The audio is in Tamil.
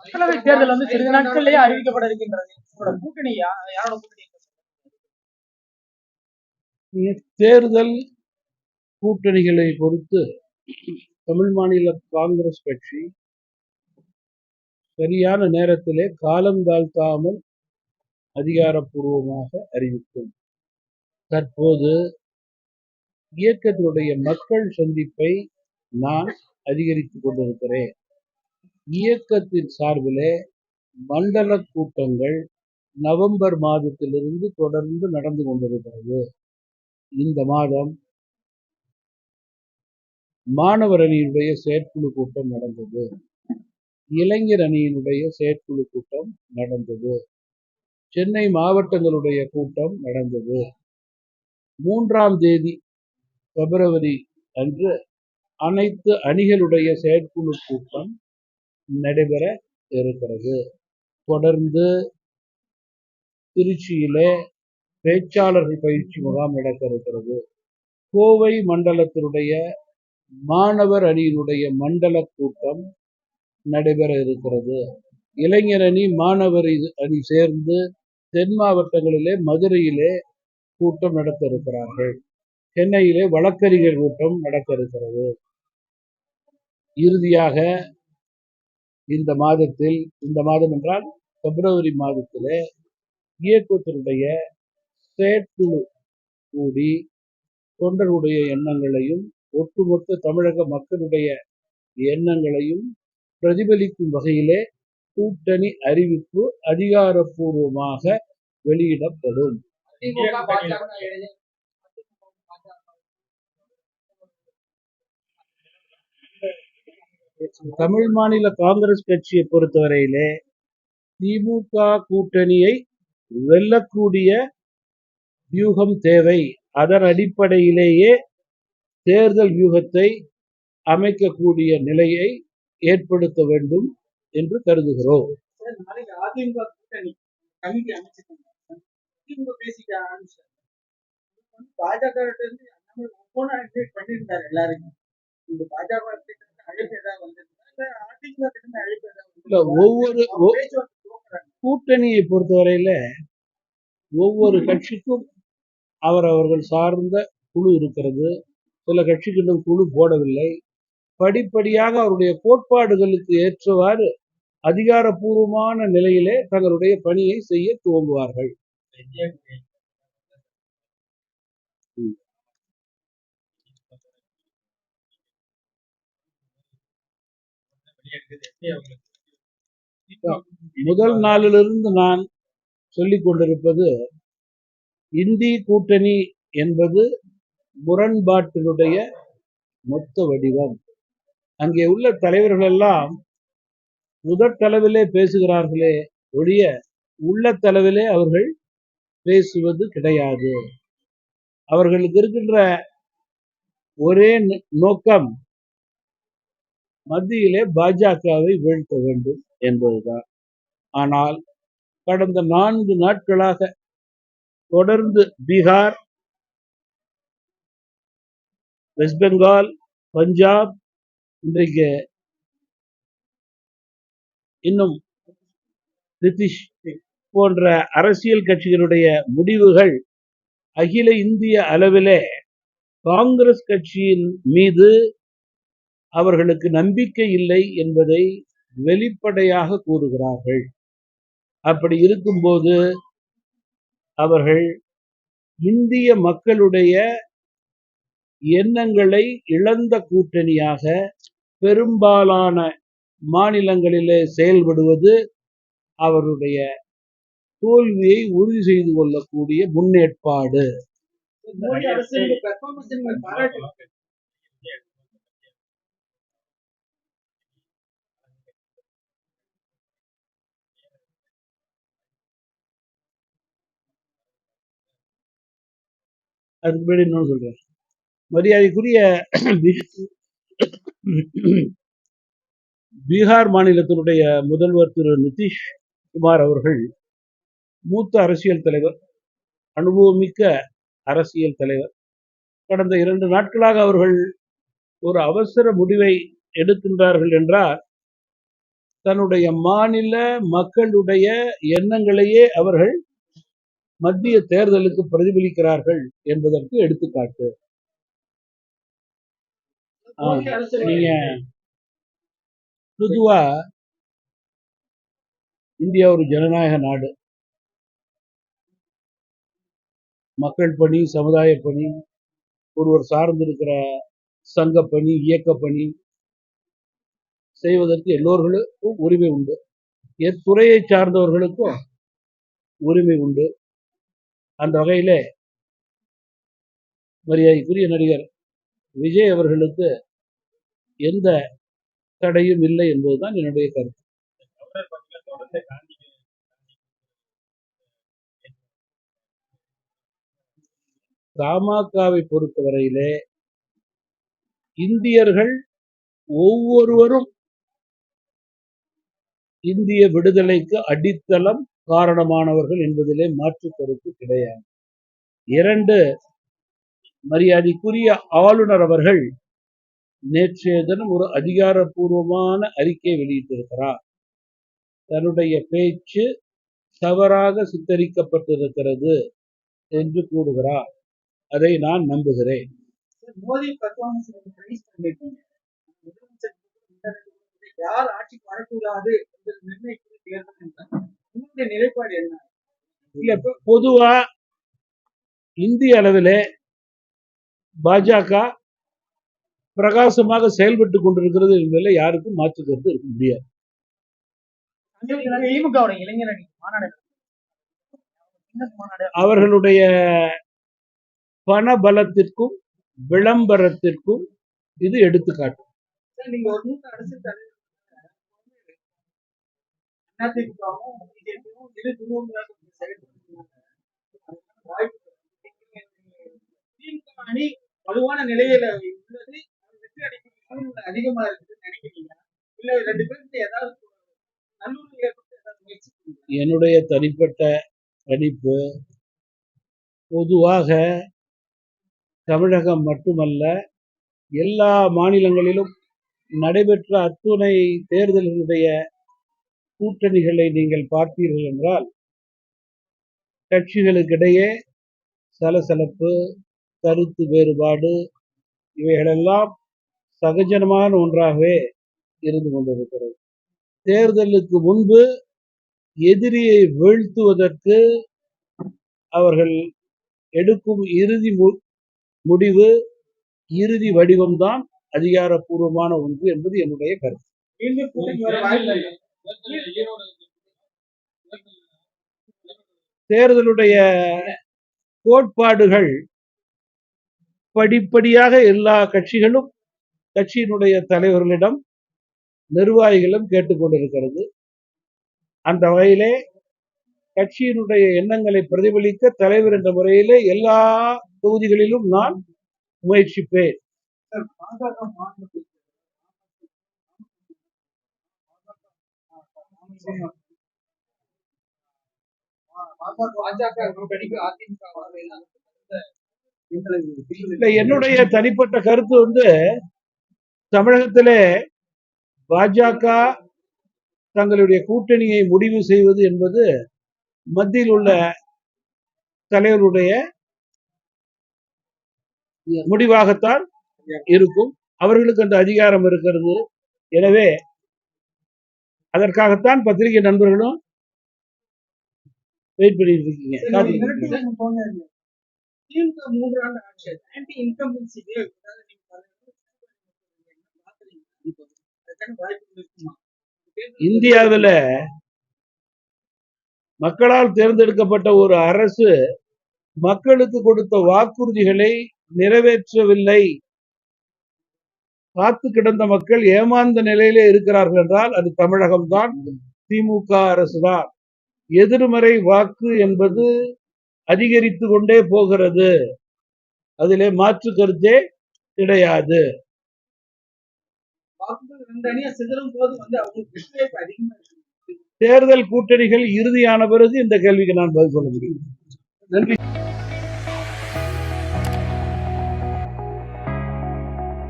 மக்களவை தேர்தல் வந்து சிறிது நாட்களிலேயே அறிவிக்கப்பட இருக்கின்றது. உங்களோட கூட்டணி யாரோட கூட்டணி? தேர்தல் கூட்டணிகளை பொறுத்து தமிழ் மாநில காங்கிரஸ் கட்சி சரியான நேரத்திலே காலம் தாழ்த்தாமல் அதிகாரப்பூர்வமாக அறிவிக்கும். தற்போது இயக்கத்தினுடைய மக்கள் சந்திப்பை நான் அதிகரித்துக் கொண்டிருக்கிறேன். இயக்கத்தின் சார்பிலே மண்டல கூட்டங்கள் நவம்பர் மாதத்திலிருந்து தொடர்ந்து நடந்து கொண்டிருக்கிறது. இந்த மாதம் மாணவர் அணியினுடைய செயற்குழு கூட்டம் நடந்தது. இளைஞர் அணியினுடைய செயற்குழு கூட்டம் நடந்தது. சென்னை மாவட்டங்களுடைய கூட்டம் நடந்தது. 3ஆம் தேதி பிப்ரவரி அன்று அனைத்து அணிகளுடைய செயற்குழு கூட்டம் நடைபெற இருக்கிறது. தொடர்ந்து திருச்சியிலே பேச்சாளர்கள் பயிற்சி முகாம் நடக்க இருக்கிறது. கோவை மண்டலத்தினுடைய மாணவர் அணியினுடைய மண்டல கூட்டம் நடைபெற இருக்கிறது. இளைஞர் அணி மாணவர் அணி சேர்ந்து தென் மாவட்டங்களிலே மதுரையிலே கூட்டம் நடத்த இருக்கிறார்கள். சென்னையிலே வழக்கறிஞர் கூட்டம் நடக்க இருக்கிறது. இறுதியாக இந்த மாதம் என்றால் பிப்ரவரி மாதத்திலே இயக்கத்தினுடைய செயற்குழு கூடி தொண்டர்களுடைய எண்ணங்களையும் ஒட்டுமொத்த தமிழக மக்களுடைய எண்ணங்களையும் பிரதிபலிக்கும் வகையிலே கூட்டணி அறிவிப்பு அதிகாரப்பூர்வமாக வெளியிடப்படும். தமிழ் மாநில காங்கிரஸ் கட்சியை பொறுத்தவரையிலே திமுக கூட்டணியை வெல்லக்கூடிய வியூகம் தேவை. அதன் அடிப்படையிலேயே தேர்தல் வியூகத்தை அமைக்கக்கூடிய நிலையை ஏற்படுத்த வேண்டும் என்று கருதுகிறோம். ஒவ்வொரு கூட்டணியை பொறுத்தவரையில ஒவ்வொரு கட்சிக்கும் அவர்கள் சார்ந்த குழு இருக்கிறது. சில கட்சிகளும் குழு போடவில்லை. படிப்படியாக அவருடைய கோட்பாடுகளுக்கு ஏற்றவாறு அதிகாரப்பூர்வமான நிலையிலே தங்களுடைய பணியை செய்ய துவங்குவார்கள். முதல் நாளிலிருந்து நான் சொல்லிக் கொண்டிருப்பது, இந்தி கூட்டணி என்பது முரண்பாட்டினுடைய மொத்த வடிவம். அங்கே உள்ள தலைவர்கள் எல்லாம் முதற்தளவிலே பேசுகிறார்களே ஒழிய உள்ளத்தளவிலே அவர்கள் பேசுவது கிடையாது. அவர்களுக்கு இருக்கின்ற ஒரே நோக்கம் மத்தியிலே பாஜகவை வீழ்த்த வேண்டும் என்பதுதான். ஆனால் கடந்த 4 நாட்களாக தொடர்ந்து பீகார், வெஸ்ட் பெங்கால், பஞ்சாப், இன்றைக்கு இன்னும் நிதிஷ் போன்ற அரசியல் கட்சிகளுடைய முடிவுகள் அகில இந்திய அளவிலே காங்கிரஸ் கட்சியின் மீது அவர்களுக்கு நம்பிக்கை இல்லை என்பதை வெளிப்படையாக கூறுகிறார்கள். அப்படி இருக்கும்போது அவர்கள் இந்திய மக்களுடைய எண்ணங்களை இழந்த கூட்டணியாக பெரும்பாலான மாநிலங்களிலே செயல்படுவது அவருடைய தோல்வியை உறுதி செய்து கொள்ளக்கூடிய முன்னேற்பாடு. அதுக்கு முன்னாடி இன்னொன்று சொல்றேன். மரியாதைக்குரிய பீகார் மாநிலத்தினுடைய முதல்வர் திரு நிதிஷ் குமார் அவர்கள் மூத்த அரசியல் தலைவர், அனுபவமிக்க அரசியல் தலைவர். கடந்த 2 நாட்களாக அவர்கள் ஒரு அவசர முடிவை எடுக்கின்றார்கள் என்றால் தன்னுடைய மாநில மக்களுடைய எண்ணங்களையே அவர்கள் மத்திய தேர்தலுக்கு பிரதிபலிக்கிறார்கள் என்பதற்கு எடுத்துக்காட்டு. நீங்க பொதுவா இந்தியா ஒரு ஜனநாயக நாடு. மக்கள் பணி, சமுதாய பணி, ஒருவர் சார்ந்திருக்கிற சங்க பணி, இயக்க பணி செய்வதற்கு எல்லோர்களுக்கும் உரிமை உண்டு. எத்துறையை சார்ந்தவர்களுக்கும் உரிமை உண்டு. அந்த வகையிலே மரியாதைக்குரிய நடிகர் விஜய் அவர்களுக்கு எந்த தடையும் இல்லை என்பதுதான் என்னுடைய கருத்து. தமாகவை பொறுத்தவரையிலே இந்தியர்கள் ஒவ்வொருவரும் இந்திய விடுதலைக்கு அடித்தளம் காரணமானவர்கள் என்பதிலே மாற்று கருத்து கிடையாது. 2, மரியாதைக்குரிய ஆளுநர் அவர்கள் நேற்றைய தினம் ஒரு அதிகாரப்பூர்வமான அறிக்கை வெளியிட்டிருக்கிறார். தன்னுடைய பேச்சு தவறாக சித்தரிக்கப்பட்டிருக்கிறது என்று கூறுகிறார். அதை நான் நம்புகிறேன். மோடி யார் ஆட்சிக்கு வரக்கூடாது என்று நிர்ணயிப்பது நிலைப்பாடு என்ன? இல்ல, பொதுவா இந்திய அளவிலே பாஜக பிரகாசமாக செயல்பட்டு கொண்டிருக்கிறது என்பதில் யாருக்கும் மாற்று கருத்து இருக்க முடியாது. அவர்களுடைய பண பலத்திற்கும் விளம்பரத்திற்கும் இது எடுத்துக்காட்டு. அணி வலுவான நிலையில உள்ளது, அதிகமா இருக்கு நினைக்கிறீங்க? இல்ல 2 பேருக்கு ஏதாவது நல்லுறவு ஏற்பட்டு ஏதாவது முயற்சி? என்னுடைய தனிப்பட்ட கணிப்பு, பொதுவாக தமிழகம் மட்டுமல்ல எல்லா மாநிலங்களிலும் நடைபெற்ற அத்துணை தேர்தல்களுடைய கூட்டணிகளை நீங்கள் பார்த்தீர்கள் என்றால் கட்சிகளுக்கிடையே சலசலப்பு, கருத்து வேறுபாடு இவைகளெல்லாம் சகஜமான ஒன்றாகவே இருந்து கொண்டிருக்கிறது. தேர்தலுக்கு முன்பு எதிரியை வீழ்த்துவதற்கு அவர்கள் எடுக்கும் இறுதி முடிவு, இறுதி வடிவம்தான் அதிகாரப்பூர்வமான ஒன்று என்பது என்னுடைய கருத்து. தேர்தலுடைய கோட்பாடுகள் படிப்படியாக எல்லா கட்சிகளும் கட்சியினுடைய தலைவர்களிடம் நிர்வாகிகளும் கேட்டுக்கொண்டிருக்கிறது. அந்த வகையிலே கட்சியினுடைய எண்ணங்களை பிரதிபலிக்க தலைவர் என்ற முறையிலே எல்லா தொகுதிகளிலும் நான் முயற்சிப்பேன். என்னுடைய தனிப்பட்ட கருத்து தமிழகத்திலே பாஜக தங்களுடைய கூட்டணியை முடிவு செய்வது என்பது மத்தியில் உள்ள தலைவருடைய முடிவாகத்தான் இருக்கும். அவர்களுக்கு அந்த அதிகாரம் இருக்கிறது. எனவே அதற்காகத்தான் பத்திரிகை நண்பர்களும் வெயிட் பண்ணிட்டு இருக்கீங்க. இந்தியாவில் மக்களால் தேர்ந்தெடுக்கப்பட்ட ஒரு அரசு மக்களுக்கு கொடுத்த வாக்குறுதிகளை நிறைவேற்றவில்லை, காத்து கிடந்த மக்கள் ஏமாந்த நிலையிலே இருக்கிறார்கள் என்றால் அது தமிழகம்தான், திமுக அரசுதான். எதிர்மறை வாக்கு என்பது அதிகரித்து கொண்டே போகிறது. அதிலே மாற்று கருத்தே கிடையாது. தேர்தல் கூட்டணிகள் இறுதியான பிறகு இந்த கேள்விக்கு நான் பதில் சொல்ல முடியும். நன்றி.